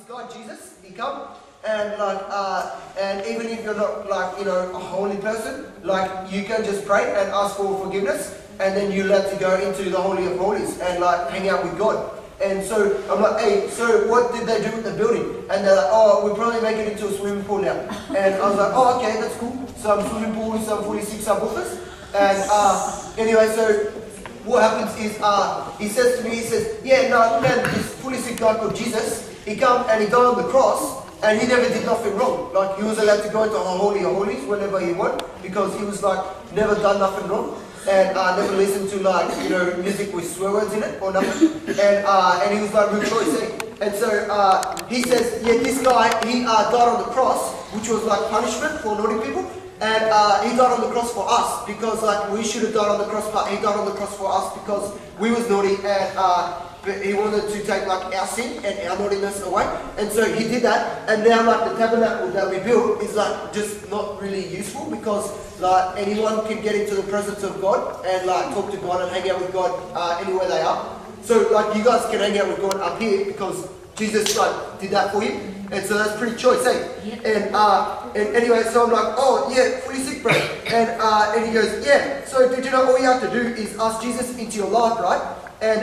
guy Jesus, he come and and even if you're not a holy person, you can just pray and ask for forgiveness, and then you're allowed to go into the Holy of Holies and hang out with God. And so I'm like, hey, so what did they do with the building? And they're like, oh, we're probably making it into a swimming pool now. And I was like, oh, okay, that's cool. Some swimming pool, some 46 subwoofers. And anyway, so what happens is, he says to me, he says, yeah, no, man, this fully sick guy called Jesus, he come and he died on the cross, and he never did nothing wrong. He was allowed to go into the Holy of Holies whenever he wanted, because he was never done nothing wrong. And never listened to music with swear words in it or nothing. And he was real choice. And so he says, yeah, this guy, he died on the cross, which was punishment for naughty people. And he died on the cross for us, because we should have died on the cross, but he died on the cross for us because we was naughty, and but he wanted to take our sin and our naughtiness away. And so he did that, and now the tabernacle that we built is just not really useful, because anyone can get into the presence of God and talk to God and hang out with God anywhere they are. So you guys can hang out with God up here because Jesus did that for you. And so that's pretty choice, eh? Yep. And anyway, so I'm like, oh yeah, fully sick, bro. And he goes, yeah, so did you know all you have to do is ask Jesus into your life, right? And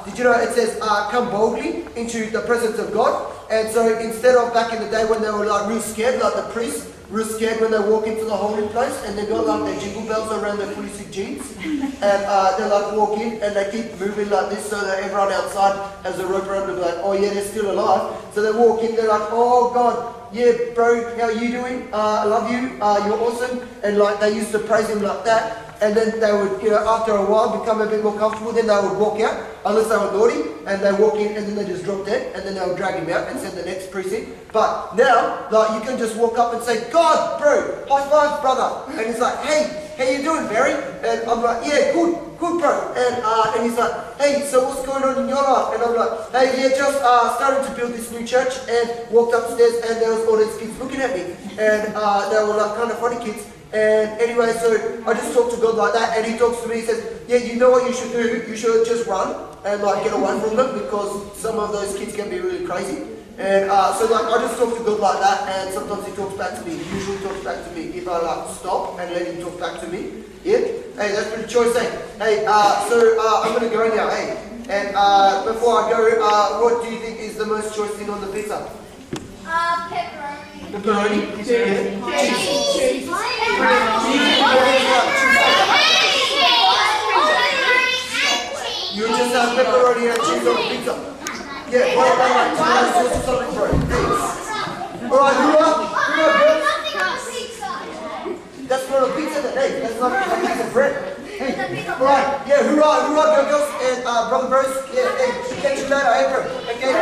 did you know it says, come boldly into the presence of God? And so instead of back in the day when they were real scared, the priests, real scared when they walk into the holy place, and they got their jingle bells around their fully sick jeans, and they walk in and they keep moving like this so that everyone outside has a rope around them, oh yeah, they're still alive. So they walk in, they're like, oh God, yeah bro, how you doing? I love you, you're awesome. And they used to praise him like that. And then they would, after a while, become a bit more comfortable. Then they would walk out, unless they were naughty, and they walk in, and then they just drop dead, and then they would drag him out and send the next precinct. But now, you can just walk up and say, God, bro, high five, brother. And he's like, hey, how you doing, Barry? And I'm like, yeah, good, bro. And he's like, hey, so what's going on in your life? And I'm like, hey, yeah, just started to build this new church, and walked upstairs, and there was all these kids looking at me, and they were kind of funny kids. And anyway, so I just talk to God like that, and he talks to me, he says, yeah, you know what you should do? You should just run and get away from them, because some of those kids can be really crazy. And so I just talk to God like that, and sometimes he talks back to me. He usually talks back to me if I stop and let him talk back to me. Yeah? Hey, that's pretty choice, eh? Hey, so I'm going to go now, hey? And before I go, what do you think is the most choice thing on the pizza? Pepperoni. Pepperoni? Cheese. You just have pepperoni and cheese on pizza. Yeah, right. What's something, bro? Alright, who are girls? That's not a pizza today. That's not a piece of bread. Hey, alright, yeah, who are girls and brother bros? Yeah, hey, catch you later, hey bro. Okay,